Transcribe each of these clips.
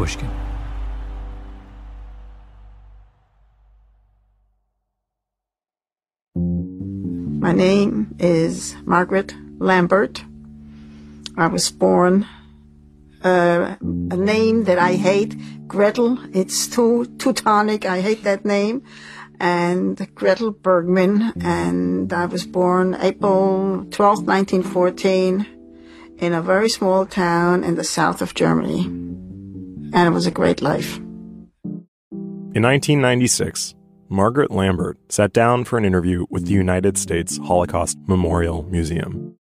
Pushkin. My name is Margaret Lambert. I was born a name that I hate, Gretel. It's too Teutonic. I hate that name. And Gretel Bergman. And I was born April 12th, 1914, in a very small town in the south of Germany. And it was a great life. In 1996, Margaret Lambert sat down for an interview with the United States Holocaust Memorial Museum.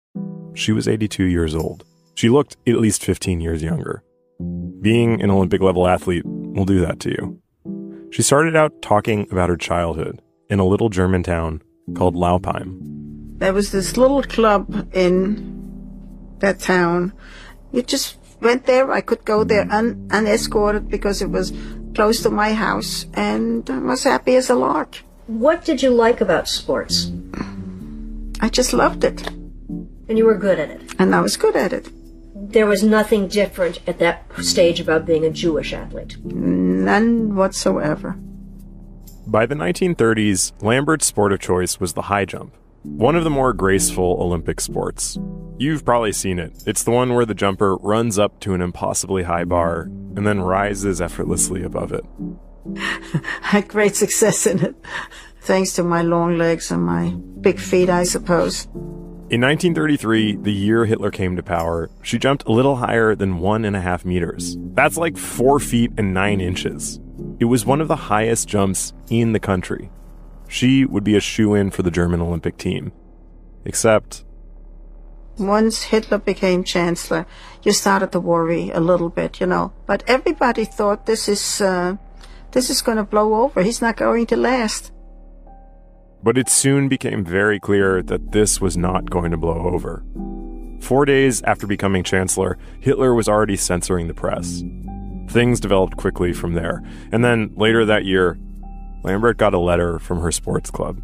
She was 82 years old. She looked at least 15 years younger. Being an Olympic-level athlete will do that to you. She started out talking about her childhood in a little German town called Laupheim. There was this little club in that town. You just went there. I could go there unescorted because it was close to my house, and I was happy as a lark. What did you like about sports? I just loved it. And you were good at it? And I was good at it. There was nothing different at that stage about being a Jewish athlete? None whatsoever. By the 1930s, Lambert's sport of choice was the high jump, one of the more graceful Olympic sports. You've probably seen it. It's the one where the jumper runs up to an impossibly high bar and then rises effortlessly above it. I had great success in it, thanks to my long legs and my big feet, I suppose. In 1933, the year Hitler came to power, she jumped a little higher than 1.5 meters. That's like 4 feet and 9 inches. It was one of the highest jumps in the country. She would be a shoo-in for the German Olympic team. Except, once Hitler became chancellor, you started to worry a little bit, But everybody thought this is going to blow over. He's not going to last. But it soon became very clear that this was not going to blow over. 4 days after becoming chancellor, Hitler was already censoring the press. Things developed quickly from there. And then later that year, Lambert got a letter from her sports club.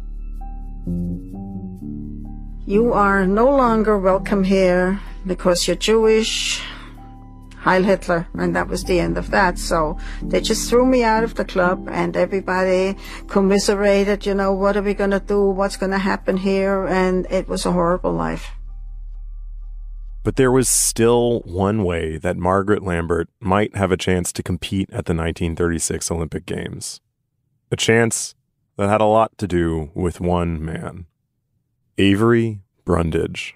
You are no longer welcome here because you're Jewish. Heil Hitler. And that was the end of that. So they just threw me out of the club, and everybody commiserated, what are we going to do? What's going to happen here? And it was a horrible life. But there was still one way that Margaret Lambert might have a chance to compete at the 1936 Olympic Games. A chance that had a lot to do with one man. Avery Brundage.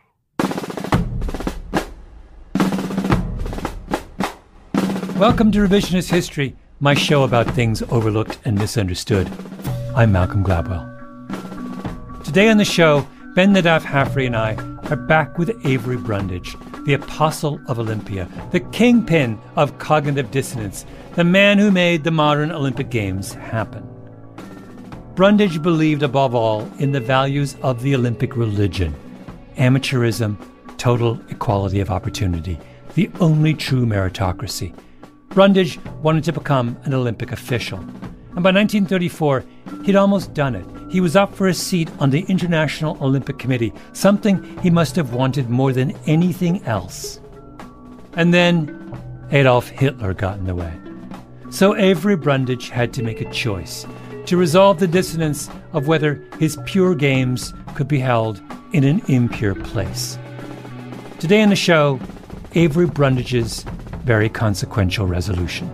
Welcome to Revisionist History, my show about things overlooked and misunderstood. I'm Malcolm Gladwell. Today on the show, Ben Nadav Hafri and I are back with Avery Brundage, the apostle of Olympia, the kingpin of cognitive dissonance, the man who made the modern Olympic Games happen. Brundage believed above all in the values of the Olympic religion: amateurism, total equality of opportunity, the only true meritocracy. Brundage wanted to become an Olympic official. And by 1934, he'd almost done it. He was up for a seat on the International Olympic Committee, something he must have wanted more than anything else. And then Adolf Hitler got in the way. So Avery Brundage had to make a choice to resolve the dissonance of whether his pure games could be held in an impure place. Today on the show, Avery Brundage's very consequential resolution.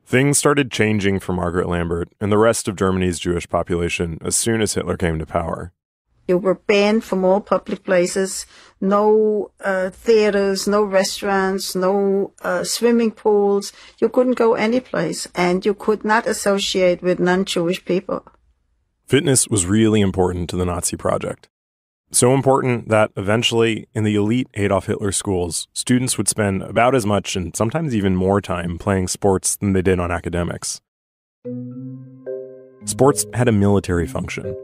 Things started changing for Margaret Lambert and the rest of Germany's Jewish population as soon as Hitler came to power. You were banned from all public places, no theaters, no restaurants, no swimming pools. You couldn't go any place, and you could not associate with non-Jewish people. Fitness was really important to the Nazi project. So important that eventually, in the elite Adolf Hitler schools, students would spend about as much and sometimes even more time playing sports than they did on academics. Sports had a military function.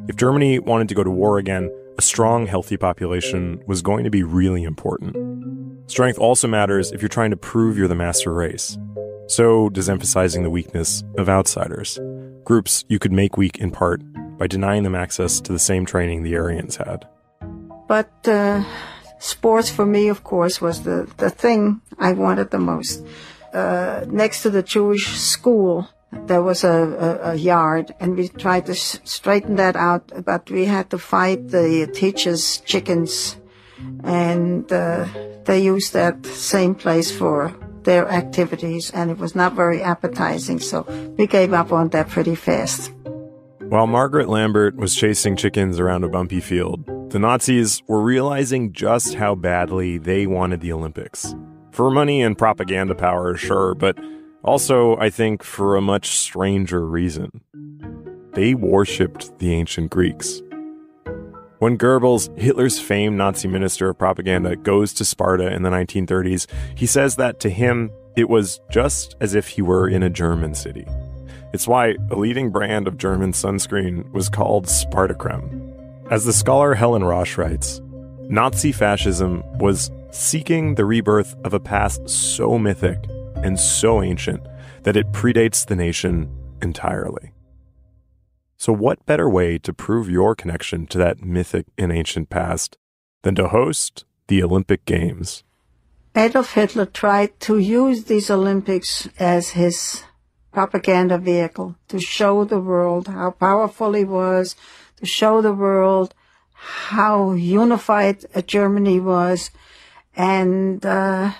If Germany wanted to go to war again, a strong, healthy population was going to be really important. Strength also matters if you're trying to prove you're the master race. So does emphasizing the weakness of outsiders, groups you could make weak in part by denying them access to the same training the Aryans had. But sports for me, of course, was the thing I wanted the most. Next to the Jewish school, there was a yard, and we tried to straighten that out, but we had to fight the teachers' chickens, and they used that same place for their activities, and it was not very appetizing, so we gave up on that pretty fast. While Margaret Lambert was chasing chickens around a bumpy field, the Nazis were realizing just how badly they wanted the Olympics. For money and propaganda power, sure, but also, I think, for a much stranger reason. They worshipped the ancient Greeks. When Goebbels, Hitler's famed Nazi minister of propaganda, goes to Sparta in the 1930s, he says that to him, it was just as if he were in a German city. It's why a leading brand of German sunscreen was called Spartacreme. As the scholar Helen Rosch writes, Nazi fascism was seeking the rebirth of a past so mythic and so ancient that it predates the nation entirely. So what better way to prove your connection to that mythic and ancient past than to host the Olympic Games? Adolf Hitler tried to use these Olympics as his propaganda vehicle to show the world how powerful he was, to show the world how unified Germany was. And I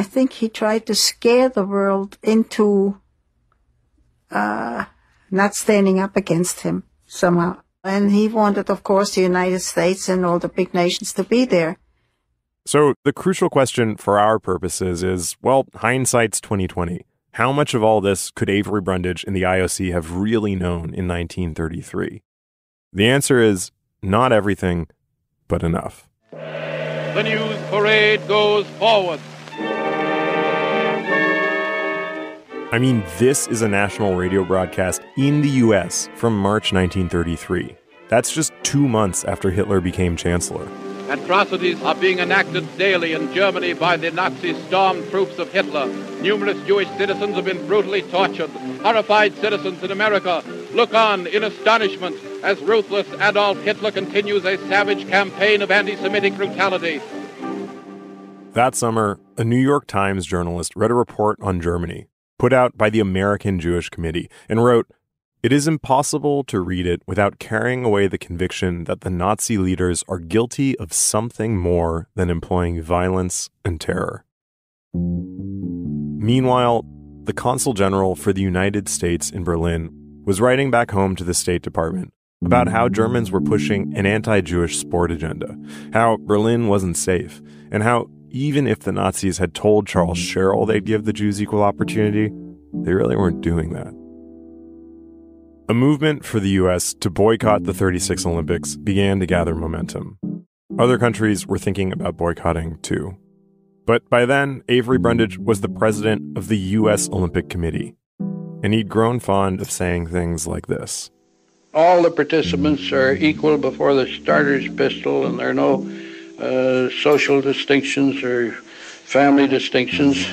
think he tried to scare the world into not standing up against him somehow. And he wanted, of course, the United States and all the big nations to be there. So the crucial question for our purposes is, well, hindsight's 2020. How much of all this could Avery Brundage and the IOC have really known in 1933? The answer is not everything, but enough. The news parade goes forward. I mean, this is a national radio broadcast in the U.S. from March 1933. That's just 2 months after Hitler became chancellor. Atrocities are being enacted daily in Germany by the Nazi storm troops of Hitler. Numerous Jewish citizens have been brutally tortured. Horrified citizens in America look on in astonishment as ruthless Adolf Hitler continues a savage campaign of anti-Semitic brutality. That summer, a New York Times journalist read a report on Germany, put out by the American Jewish Committee, and wrote, "It is impossible to read it without carrying away the conviction that the Nazi leaders are guilty of something more than employing violence and terror." Meanwhile, the Consul General for the United States in Berlin was writing back home to the State Department about how Germans were pushing an anti-Jewish sport agenda, how Berlin wasn't safe, and how even if the Nazis had told Charles Scherl they'd give the Jews equal opportunity, they really weren't doing that. A movement for the U.S. to boycott the '36 Olympics began to gather momentum. Other countries were thinking about boycotting too. But by then, Avery Brundage was the president of the U.S. Olympic Committee, and he'd grown fond of saying things like this. All the participants are equal before the starter's pistol, and there are no social distinctions or family distinctions.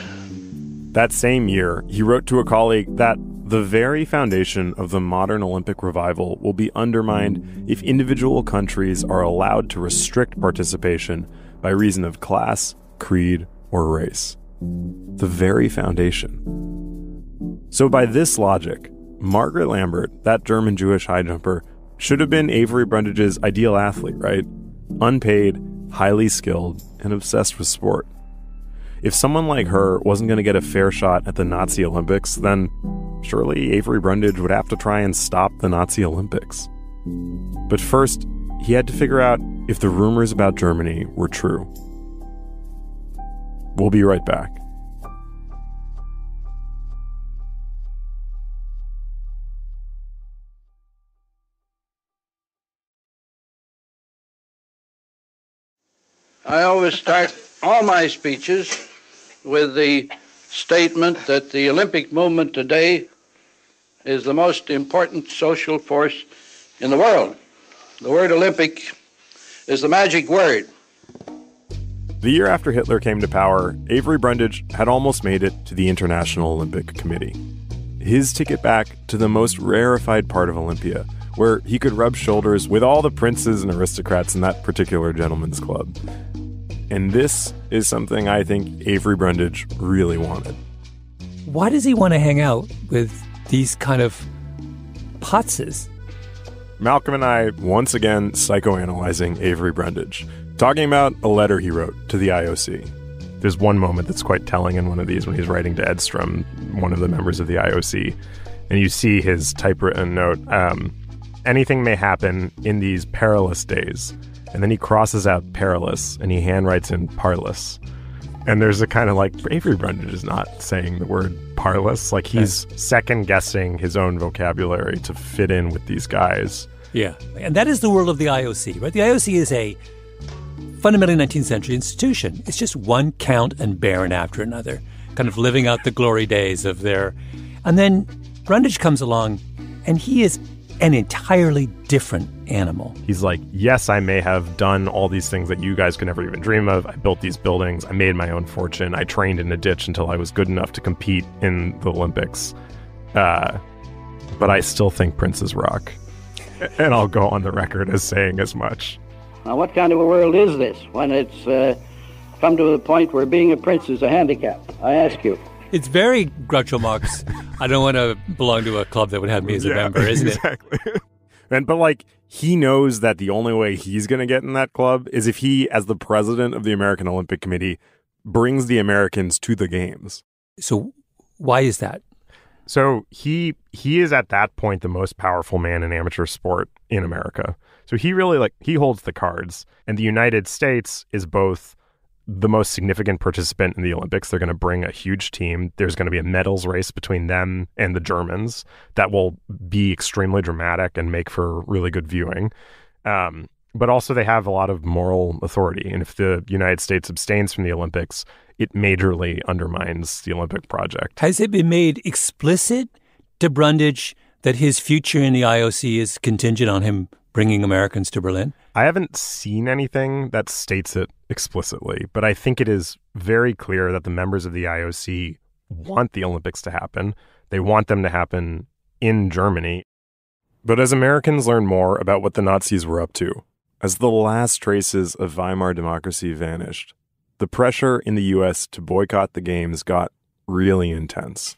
That same year, he wrote to a colleague that the very foundation of the modern Olympic revival will be undermined if individual countries are allowed to restrict participation by reason of class, creed, or race. The very foundation. So by this logic, Margaret Lambert, that German Jewish high jumper, should have been Avery Brundage's ideal athlete, right? Unpaid, highly skilled, and obsessed with sport. If someone like her wasn't going to get a fair shot at the Nazi Olympics, then surely Avery Brundage would have to try and stop the Nazi Olympics. But first, he had to figure out if the rumors about Germany were true. We'll be right back. I always start all my speeches with the statement that the Olympic movement today is the most important social force in the world. The word Olympic is the magic word. The year after Hitler came to power, Avery Brundage had almost made it to the International Olympic Committee. His ticket back to the most rarefied part of Olympia where he could rub shoulders with all the princes and aristocrats in that particular gentleman's club. And this is something I think Avery Brundage really wanted. Why does he want to hang out with these kind of potzes? Malcolm and I, once again, psychoanalyzing Avery Brundage, talking about a letter he wrote to the IOC. There's one moment that's quite telling in one of these when he's writing to Edstrom, one of the members of the IOC, and you see his typewritten note, anything may happen in these perilous days. And then he crosses out perilous, and he handwrites in parlous. And there's a kind of like, Avery Brundage is not saying the word parlous. Like, he's second-guessing his own vocabulary to fit in with these guys. Yeah, and that is the world of the IOC, right? The IOC is a fundamentally 19th century institution. It's just one count and baron after another, kind of living out the glory days of their... And then Brundage comes along, and he is an entirely different animal. He's like, yes, I may have done all these things that you guys could never even dream of. I built these buildings. I made my own fortune. I trained in a ditch until I was good enough to compete in the Olympics. But I still think princes rock. And I'll go on the record as saying as much. Now, what kind of a world is this when it's come to the point where being a prince is a handicap? I ask you. It's very Groucho Marx. I don't want to belong to a club that would have me as a member, isn't exactly. But like, he knows that the only way he's going to get in that club is if he, as the president of the American Olympic Committee, brings the Americans to the games. So why is that? So he is at that point the most powerful man in amateur sport in America. So he really he holds the cards. And the United States is both the most significant participant in the Olympics. They're going to bring a huge team. There's going to be a medals race between them and the Germans that will be extremely dramatic and make for really good viewing. But also they have a lot of moral authority. And if the United States abstains from the Olympics, it majorly undermines the Olympic project. Has it been made explicit to Brundage that his future in the IOC is contingent on him bringing Americans to Berlin? I haven't seen anything that states it explicitly, but I think it is very clear that the members of the IOC want the Olympics to happen. They want them to happen in Germany. But as Americans learn more about what the Nazis were up to, as the last traces of Weimar democracy vanished, the pressure in the U.S. to boycott the games got really intense.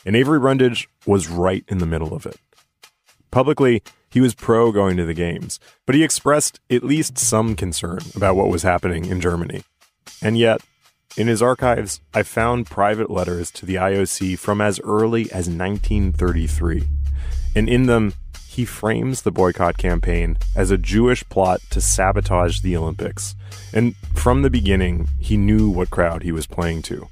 And Avery Brundage was right in the middle of it. Publicly, he was pro going to the games, but he expressed at least some concern about what was happening in Germany. And yet, in his archives, I found private letters to the IOC from as early as 1933. And in them, he frames the boycott campaign as a Jewish plot to sabotage the Olympics. And from the beginning, he knew what crowd he was playing to.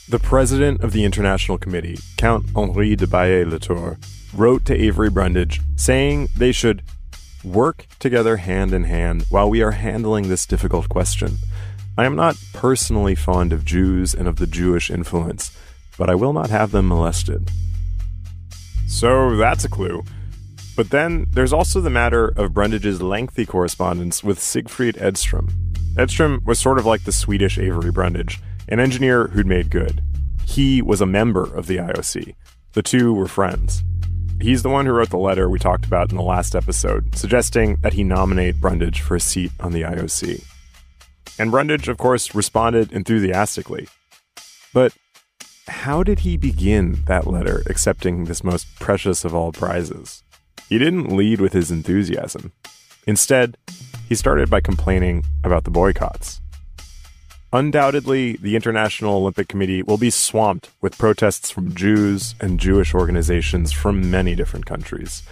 The president of the International Committee, Count Henri de Baillet-Latour, wrote to Avery Brundage saying they should work together hand in hand while we are handling this difficult question. I am not personally fond of Jews and of the Jewish influence, but I will not have them molested. So that's a clue. But then there's also the matter of Brundage's lengthy correspondence with Siegfried Edstrom. Edstrom was sort of like the Swedish Avery Brundage, an engineer who'd made good. He was a member of the IOC. The two were friends. He's the one who wrote the letter we talked about in the last episode, suggesting that he nominate Brundage for a seat on the IOC. And Brundage, of course, responded enthusiastically. But how did he begin that letter accepting this most precious of all prizes? He didn't lead with his enthusiasm. Instead, he started by complaining about the boycotts. Undoubtedly, the International Olympic Committee will be swamped with protests from Jews and Jewish organizations from many different countries.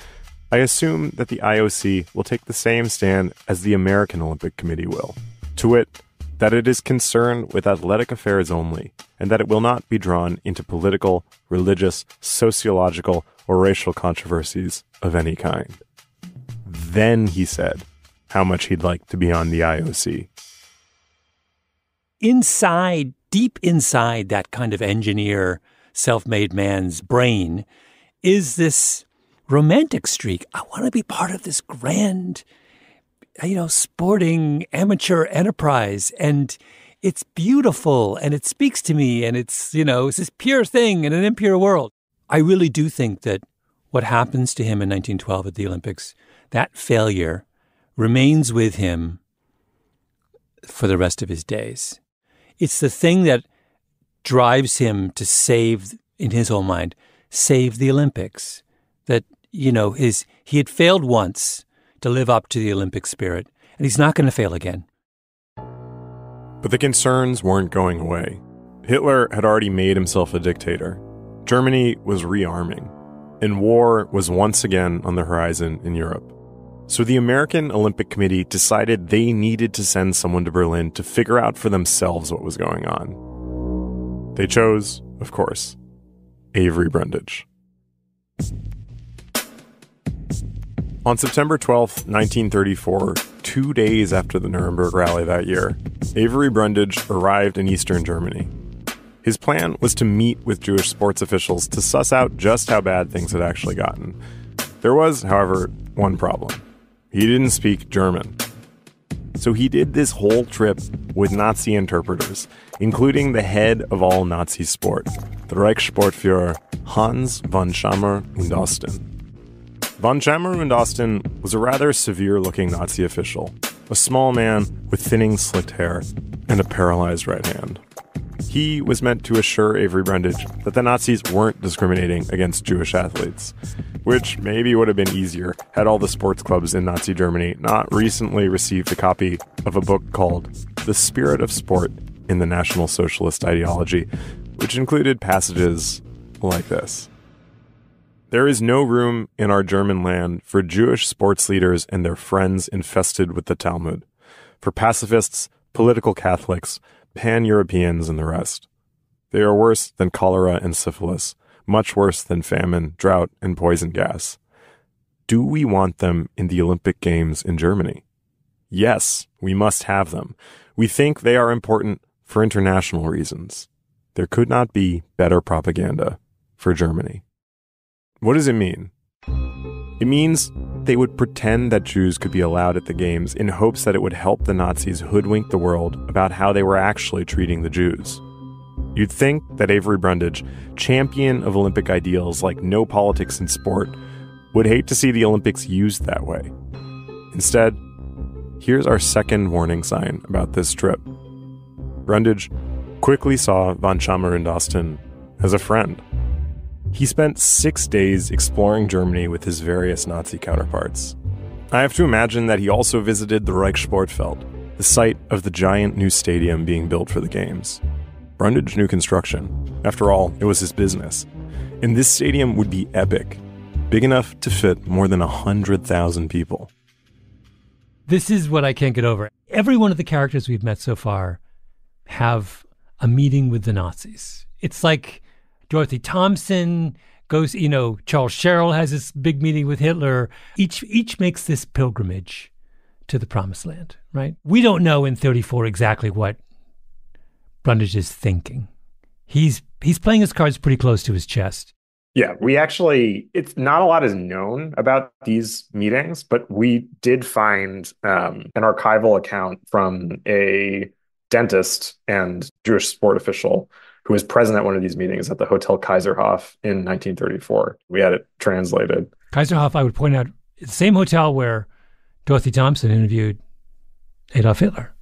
I assume that the IOC will take the same stand as the American Olympic Committee will, to wit, that it is concerned with athletic affairs only, and that it will not be drawn into political, religious, sociological, or racial controversies of any kind. Then he said how much he'd like to be on the IOC. Inside, deep inside that kind of engineer, self-made man's brain is this romantic streak. I want to be part of this grand, sporting amateur enterprise. And it's beautiful and it speaks to me and it's this pure thing in an impure world. I really do think that what happens to him in 1912 at the Olympics, that failure remains with him for the rest of his days. It's the thing that drives him to save, in his own mind, save the Olympics. That, he had failed once to live up to the Olympic spirit, and he's not going to fail again. But the concerns weren't going away. Hitler had already made himself a dictator. Germany was rearming, and war was once again on the horizon in Europe. So the American Olympic Committee decided they needed to send someone to Berlin to figure out for themselves what was going on. They chose, of course, Avery Brundage. On September 12th, 1934, 2 days after the Nuremberg rally that year, Avery Brundage arrived in Eastern Germany. His plan was to meet with Jewish sports officials to suss out just how bad things had actually gotten. There was, however, one problem. He didn't speak German. So he did this whole trip with Nazi interpreters, including the head of all Nazi sport, the Reichssportführer Hans von Schammer und Osten. Von Schammer und Osten was a rather severe-looking Nazi official, a small man with thinning slicked hair and a paralyzed right hand. He was meant to assure Avery Brundage that the Nazis weren't discriminating against Jewish athletes, which maybe would have been easier had all the sports clubs in Nazi Germany not recently received a copy of a book called The Spirit of Sport in the National Socialist Ideology, which included passages like this. There is no room in our German land for Jewish sports leaders and their friends infested with the Talmud, for pacifists, political Catholics, Pan-Europeans, and the rest. They are worse than cholera and syphilis, much worse than famine, drought, and poison gas. Do we want them in the Olympic Games in Germany? Yes, we must have them. We think they are important for international reasons. There could not be better propaganda for Germany. What does it mean? It means they would pretend that Jews could be allowed at the Games in hopes that it would help the Nazis hoodwink the world about how they were actually treating the Jews. You'd think that Avery Brundage, champion of Olympic ideals like no politics in sport, would hate to see the Olympics used that way. Instead, here's our second warning sign about this trip. Brundage quickly saw von Schammer und Osten as a friend. He spent 6 days exploring Germany with his various Nazi counterparts. I have to imagine that he also visited the Reichssportfeld, the site of the giant new stadium being built for the Games. Brundage knew construction. After all, it was his business. And this stadium would be epic, big enough to fit more than 100,000 people. This is what I can't get over. Every one of the characters we've met so far have a meeting with the Nazis. It's like Dorothy Thompson goes, Charles Sherrill has this big meeting with Hitler. Each makes this pilgrimage to the promised land, right? We don't know in 34 exactly what Brundage is thinking. He's playing his cards pretty close to his chest. Yeah, it's not a lot is known about these meetings, but we did find an archival account from a dentist and Jewish sport official who was present at one of these meetings at the Hotel Kaiserhof in 1934. We had it translated. Kaiserhof, I would point out, the same hotel where Dorothy Thompson interviewed Adolf Hitler.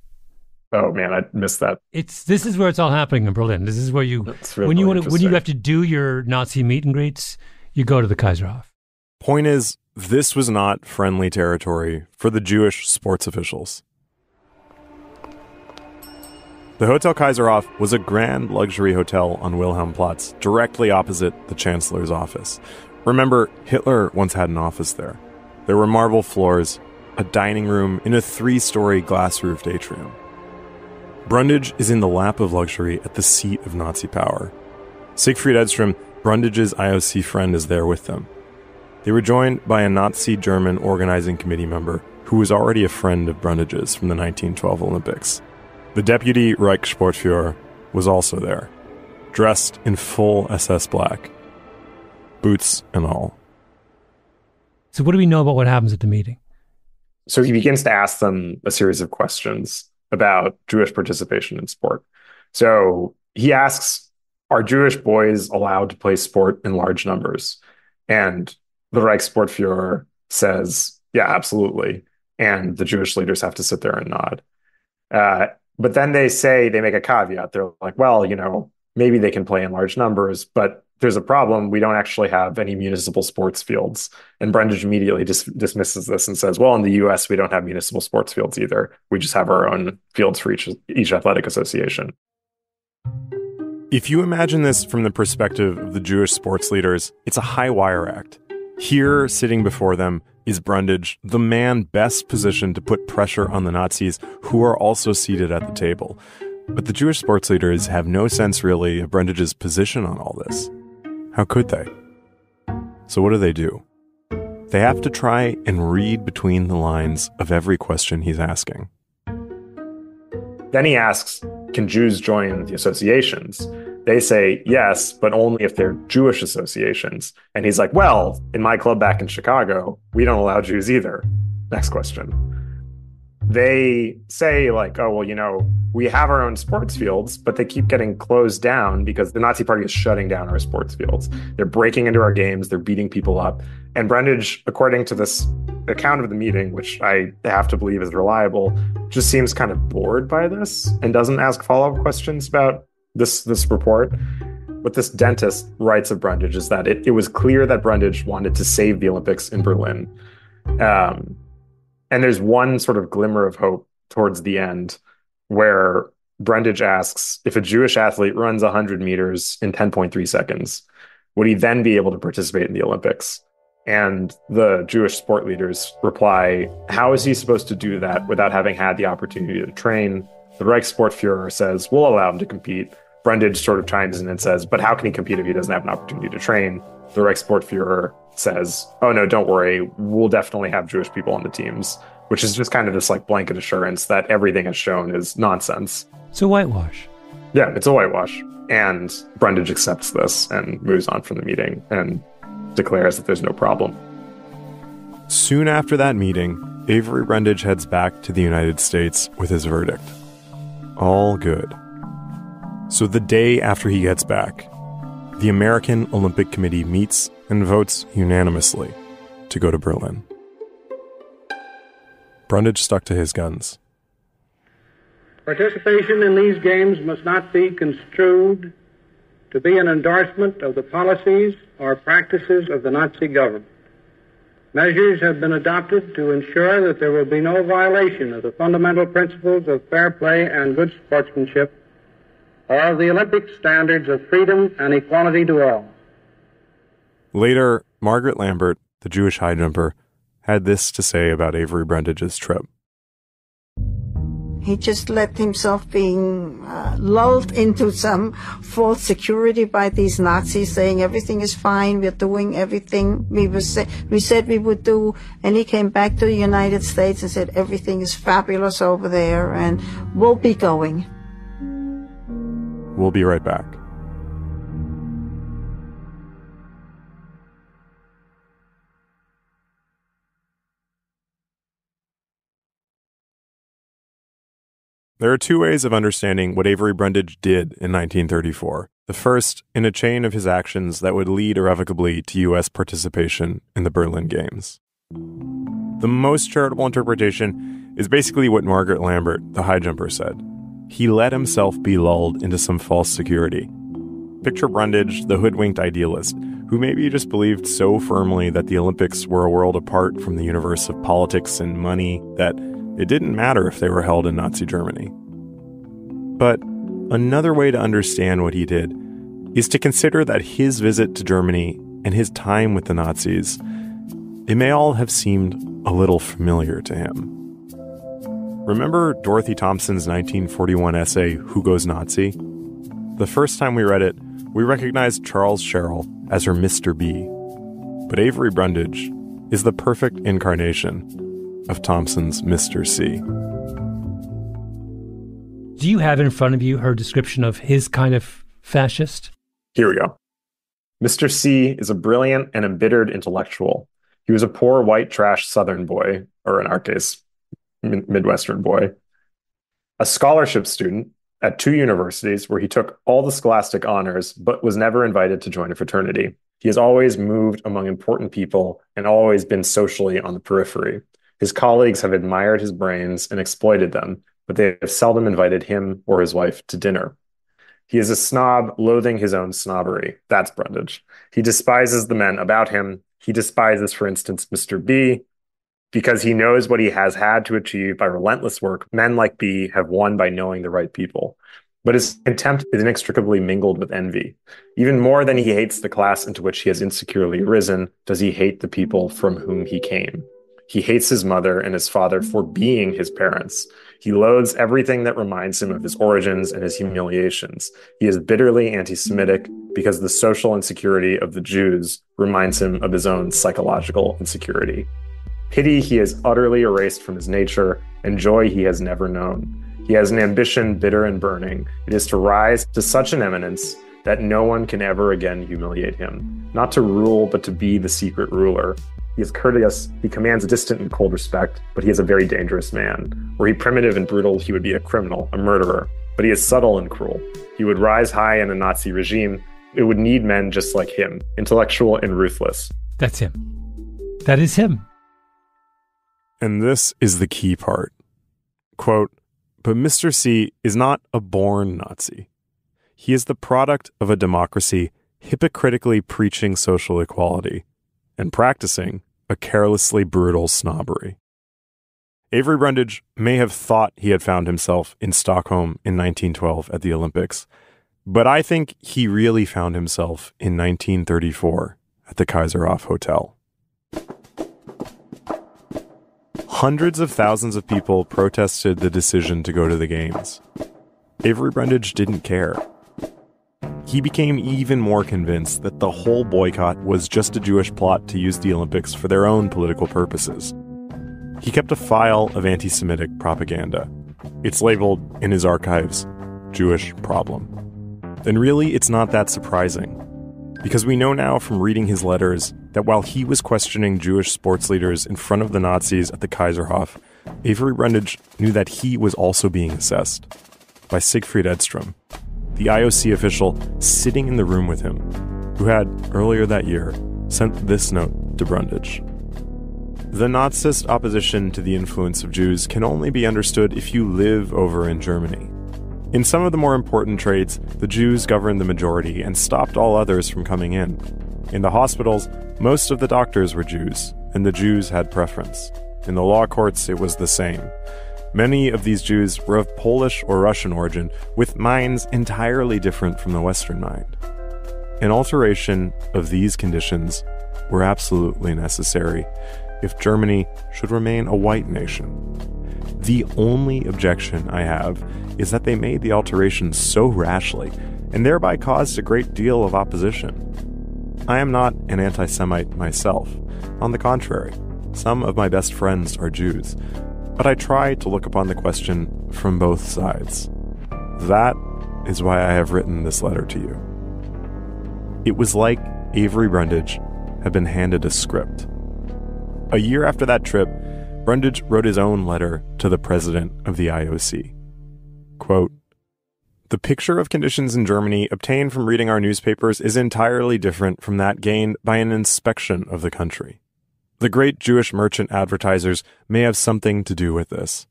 Oh man, I missed that. This is where it's all happening in Berlin. This is where when you have to do your Nazi meet and greets, you go to the Kaiserhof. Point is, this was not friendly territory for the Jewish sports officials. The Hotel Kaiserhof was a grand luxury hotel on Wilhelmplatz, directly opposite the Chancellor's office. Remember, Hitler once had an office there. There were marble floors, a dining room in a 3-story glass-roofed atrium. Brundage is in the lap of luxury at the seat of Nazi power. Siegfried Edstrom, Brundage's IOC friend, is there with them. They were joined by a Nazi German organizing committee member who was already a friend of Brundage's from the 1912 Olympics. The deputy Reichssportführer was also there, dressed in full SS black, boots and all. So what do we know about what happens at the meeting? So he begins to ask them a series of questions about Jewish participation in sport. So he asks, are Jewish boys allowed to play sport in large numbers? And The Reichssportführer says, yeah, absolutely. And the Jewish leaders have to sit there and nod. But then they make a caveat. They're like, well, maybe they can play in large numbers, but there's a problem. We don't actually have any municipal sports fields. And Brundage immediately dismisses this and says, well, in the US, we don't have municipal sports fields either. We just have our own fields for each athletic association. If you imagine this from the perspective of the Jewish sports leaders, it's a high wire act. Here, sitting before them, is Brundage, the man best positioned to put pressure on the Nazis, who are also seated at the table. But the Jewish sports leaders have no sense, really, of Brundage's position on all this. How could they? So what do? They have to try and read between the lines of every question he's asking. Then he asks, can Jews join the associations? They say yes, but only if they're Jewish associations. And he's like, well, in my club back in Chicago, we don't allow Jews either. Next question. They say like, oh, well, we have our own sports fields, but they keep getting closed down because the Nazi Party is shutting down our sports fields. They're breaking into our games. They're beating people up. And Brundage, according to this account of the meeting, which I have to believe is reliable, just seems kind of bored by this and doesn't ask follow-up questions about this report. What this dentist writes of Brundage is that it was clear that Brundage wanted to save the Olympics in Berlin. And there's one sort of glimmer of hope towards the end where Brundage asks, if a Jewish athlete runs 100 meters in 10.3 seconds, would he then be able to participate in the Olympics? And the Jewish sport leaders reply, how is he supposed to do that without having had the opportunity to train? The Reichssportführer says, we'll allow him to compete. Brundage sort of chimes in and says, but how can he compete if he doesn't have an opportunity to train? The Reichssportführer says, oh, no, don't worry. We'll definitely have Jewish people on the teams, which is just kind of this like blanket assurance that everything has shown is nonsense. It's a whitewash. Yeah, it's a whitewash. And Brundage accepts this and moves on from the meeting and declares that there's no problem. Soon after that meeting, Avery Brundage heads back to the United States with his verdict. All good. So the day after he gets back, the American Olympic Committee meets and votes unanimously to go to Berlin. Brundage stuck to his guns. Participation in these games must not be construed to be an endorsement of the policies or practices of the Nazi government. Measures have been adopted to ensure that there will be no violation of the fundamental principles of fair play and good sportsmanship, or of the Olympic standards of freedom and equality to all. Later, Margaret Lambert, the Jewish high jumper, had this to say about Avery Brundage's trip. He just let himself being lulled into some false security by these Nazis saying everything is fine, we're doing everything we said we would do. And he came back to the United States and said everything is fabulous over there and we'll be going. We'll be right back. There are two ways of understanding what Avery Brundage did in 1934. The first, in a chain of his actions that would lead irrevocably to U.S. participation in the Berlin Games. The most charitable interpretation is basically what Margaret Lambert, the high jumper, said. He let himself be lulled into some false security. Picture Brundage, the hoodwinked idealist, who maybe just believed so firmly that the Olympics were a world apart from the universe of politics and money that it didn't matter if they were held in Nazi Germany. But another way to understand what he did is to consider that his visit to Germany and his time with the Nazis, it may all have seemed a little familiar to him. Remember Dorothy Thompson's 1941 essay, Who Goes Nazi? The first time we read it, we recognized Charles Sherrill as her Mr. B. But Avery Brundage is the perfect incarnation of Thompson's Mr. C. Do you have in front of you her description of his kind of fascist? Here we go. Mr. C is a brilliant and embittered intellectual. He was a poor white trash Southern boy, or in our case, Midwestern boy, a scholarship student at 2 universities where he took all the scholastic honors but was never invited to join a fraternity. He has always moved among important people and always been socially on the periphery. His colleagues have admired his brains and exploited them, but they have seldom invited him or his wife to dinner. He is a snob, loathing his own snobbery. That's Brundage. He despises the men about him. He despises, for instance, Mr. B, because he knows what he has had to achieve by relentless work. Men like B have won by knowing the right people. But his contempt is inextricably mingled with envy. Even more than he hates the class into which he has insecurely risen, does he hate the people from whom he came. He hates his mother and his father for being his parents. He loathes everything that reminds him of his origins and his humiliations. He is bitterly anti-Semitic because the social insecurity of the Jews reminds him of his own psychological insecurity. Pity he has utterly erased from his nature, and joy he has never known. He has an ambition bitter and burning. It is to rise to such an eminence that no one can ever again humiliate him. Not to rule, but to be the secret ruler. He is courteous, he commands distant and cold respect, but he is a very dangerous man. Were he primitive and brutal, he would be a criminal, a murderer. But he is subtle and cruel. He would rise high in a Nazi regime. It would need men just like him, intellectual and ruthless. That's him. That is him. And this is the key part. Quote, "But Mr. C is not a born Nazi. He is the product of a democracy hypocritically preaching social equality and practicing a carelessly brutal snobbery." Avery Brundage may have thought he had found himself in Stockholm in 1912 at the Olympics, but I think he really found himself in 1934 at the Kaiserhof Hotel. Hundreds of thousands of people protested the decision to go to the games. Avery Brundage didn't care. He became even more convinced that the whole boycott was just a Jewish plot to use the Olympics for their own political purposes. He kept a file of anti-Semitic propaganda. It's labeled in his archives, Jewish Problem. And really, it's not that surprising, because we know now from reading his letters that while he was questioning Jewish sports leaders in front of the Nazis at the Kaiserhof, Avery Brundage knew that he was also being assessed by Siegfried Edstrom, the IOC official sitting in the room with him, who had, earlier that year, sent this note to Brundage. "The Nazist opposition to the influence of Jews can only be understood if you live over in Germany. In some of the more important trades, the Jews governed the majority and stopped all others from coming in. In the hospitals, most of the doctors were Jews, and the Jews had preference. In the law courts, it was the same. Many of these Jews were of Polish or Russian origin, with minds entirely different from the Western mind. An alteration of these conditions were absolutely necessary if Germany should remain a white nation. The only objection I have is that they made the alteration so rashly, and thereby caused a great deal of opposition. I am not an anti-Semite myself. On the contrary, some of my best friends are Jews, but I try to look upon the question from both sides. That is why I have written this letter to you." It was like Avery Brundage had been handed a script. A year after that trip, Brundage wrote his own letter to the president of the IOC. Quote, "The picture of conditions in Germany obtained from reading our newspapers is entirely different from that gained by an inspection of the country. The great Jewish merchant advertisers may have something to do with this.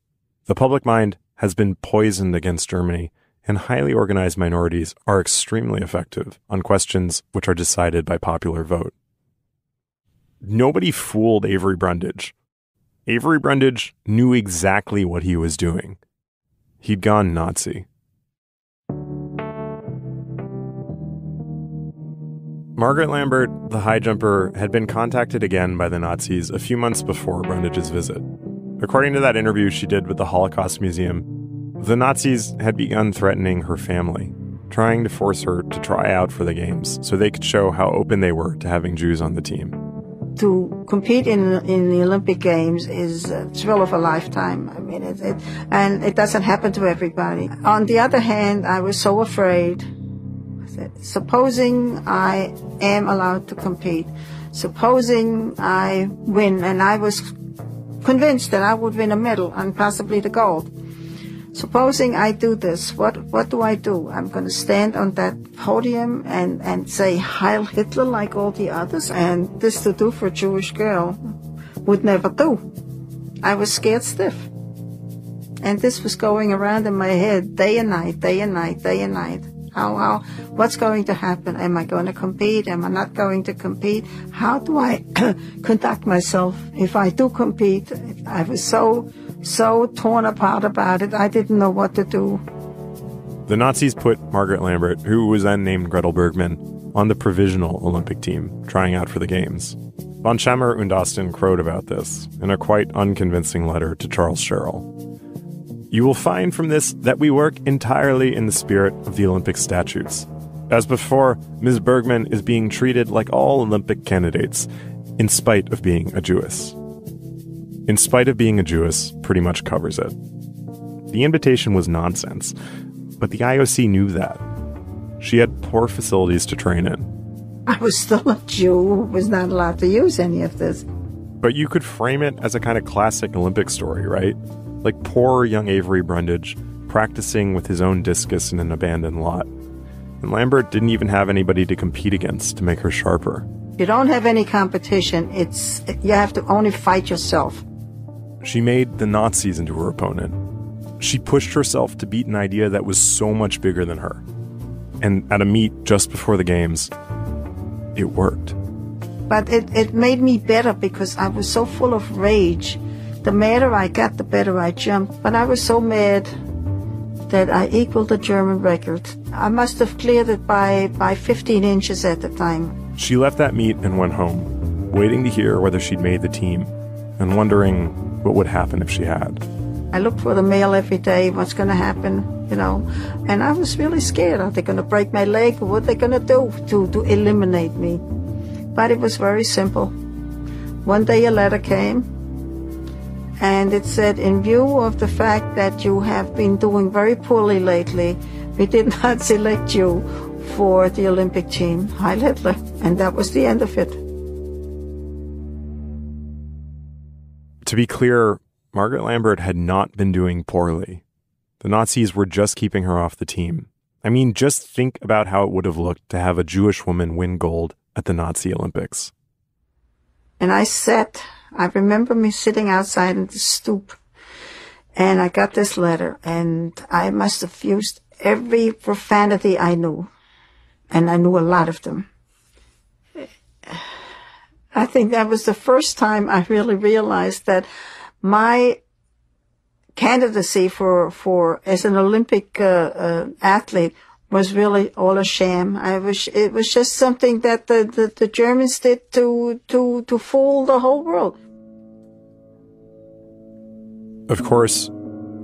The public mind has been poisoned against Germany, and highly organized minorities are extremely effective on questions which are decided by popular vote." Nobody fooled Avery Brundage. Avery Brundage knew exactly what he was doing. He'd gone Nazi. Margaret Lambert, the high jumper, had been contacted again by the Nazis a few months before Brundage's visit. According to that interview she did with the Holocaust Museum, the Nazis had begun threatening her family, trying to force her to try out for the games so they could show how open they were to having Jews on the team. To compete in the Olympic Games is a thrill of a lifetime. I mean, and it doesn't happen to everybody. On the other hand, I was so afraid. Supposing I am allowed to compete, supposing I win, and I was convinced that I would win a medal and possibly the gold. Supposing I do this, what do I do? I'm going to stand on that podium and say Heil Hitler like all the others, and this to do for a Jewish girl would never do. I was scared stiff. And this was going around in my head day and night, day and night, day and night. What's going to happen? Am I going to compete? Am I not going to compete? How do I conduct myself if I do compete? I was so torn apart about it, I didn't know what to do. The Nazis put Margaret Lambert, who was then named Gretel Bergman, on the provisional Olympic team, trying out for the Games. Von Schemmer und Osten crowed about this in a quite unconvincing letter to Charles Sherrill. You will find from this that we work entirely in the spirit of the Olympic statutes. As before, Ms. Bergman is being treated like all Olympic candidates, in spite of being a Jewess. In spite of being a Jewess pretty much covers it. The invitation was nonsense, but the IOC knew that. She had poor facilities to train in. I was still a Jew who was not allowed to use any of this. But you could frame it as a kind of classic Olympic story, right? Like poor young Avery Brundage practicing with his own discus in an abandoned lot. And Lambert didn't even have anybody to compete against to make her sharper. You don't have any competition. You have to only fight yourself. She made the Nazis into her opponent. She pushed herself to beat an idea that was so much bigger than her. And at a meet just before the Games, it worked. But it made me better because I was so full of rage. The madder I got, the better I jumped. But I was so mad that I equaled the German record. I must have cleared it by 15 inches at the time. She left that meet and went home, waiting to hear whether she'd made the team, and wondering what would happen if she had. I looked for the mail every day, what's going to happen, and I was really scared. Are they going to break my leg? What are they going to do to eliminate me? But it was very simple. One day a letter came, and it said, in view of the fact that you have been doing very poorly lately, we did not select you for the Olympic team, Heil Hitler. And that was the end of it. To be clear, Margaret Lambert had not been doing poorly. The Nazis were just keeping her off the team. I mean, just think about how it would have looked to have a Jewish woman win gold at the Nazi Olympics. And I remember me sitting outside in the stoop, and I got this letter, and I must have used every profanity I knew, and I knew a lot of them. I think that was the first time I really realized that my candidacy for as an Olympic athlete was really all a sham. It was just something that the Germans did to fool the whole world. Of course,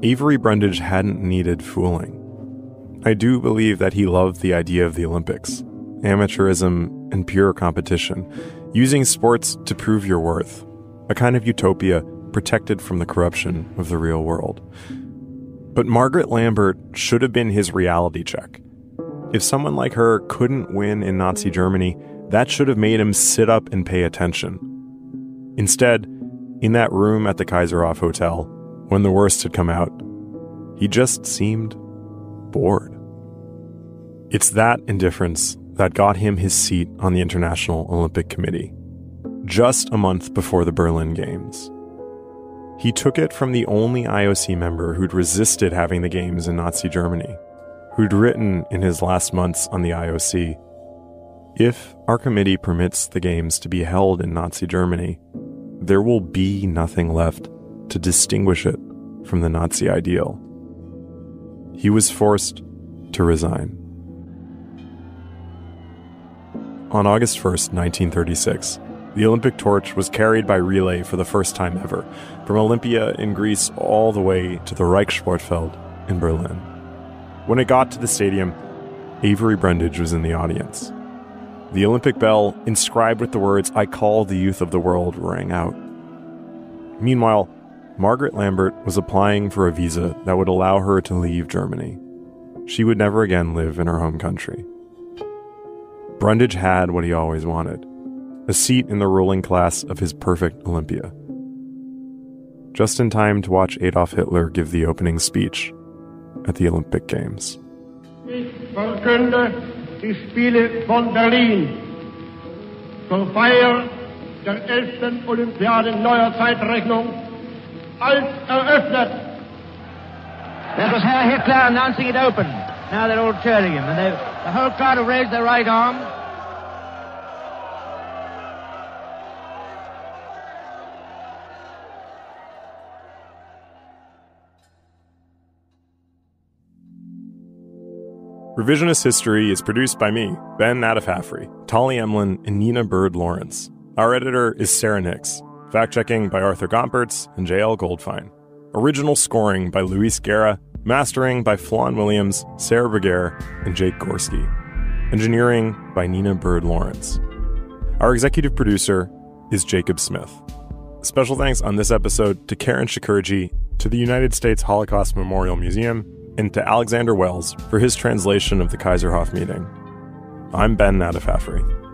Avery Brundage hadn't needed fooling. I do believe that he loved the idea of the Olympics, amateurism and pure competition, using sports to prove your worth, a kind of utopia protected from the corruption of the real world. But Margaret Lambert should have been his reality check. If someone like her couldn't win in Nazi Germany, that should have made him sit up and pay attention. Instead, in that room at the Kaiserhof Hotel, when the worst had come out, he just seemed bored. It's that indifference that got him his seat on the International Olympic Committee, just a month before the Berlin Games. He took it from the only IOC member who'd resisted having the Games in Nazi Germany, who'd written in his last months on the IOC, "If our committee permits the Games to be held in Nazi Germany, there will be nothing left to distinguish it from the Nazi ideal." He was forced to resign. On August 1st, 1936, the Olympic torch was carried by relay for the first time ever, from Olympia in Greece all the way to the Reichssportfeld in Berlin. When it got to the stadium, Avery Brundage was in the audience. The Olympic bell, inscribed with the words, "I call the youth of the world," rang out. Meanwhile, Margaret Lambert was applying for a visa that would allow her to leave Germany. She would never again live in her home country. Brundage had what he always wanted, a seat in the ruling class of his perfect Olympia. Just in time to watch Adolf Hitler give the opening speech at the Olympic Games. Ich verkünde die Spiele von Berlin zur Feier der 11. Olympiade neuer Zeitrechnung als eröffnet. That was Herr Hitler announcing it open. Now they're all cheering him, and the whole crowd have raised their right arm. Revisionist History is produced by me, Ben Nadafafri, Tolly Emlin, and Nina Bird Lawrence. Our editor is Sarah Nix. Fact-checking by Arthur Gompertz and J.L. Goldfein. Original scoring by Luis Guerra. Mastering by Flan Williams, Sarah Berger, and Jake Gorski. Engineering by Nina Bird Lawrence. Our executive producer is Jacob Smith. Special thanks on this episode to Karen Shakurji, to the United States Holocaust Memorial Museum, and to Alexander Wells for his translation of the Kaiserhof meeting. I'm Ben Nadafafri.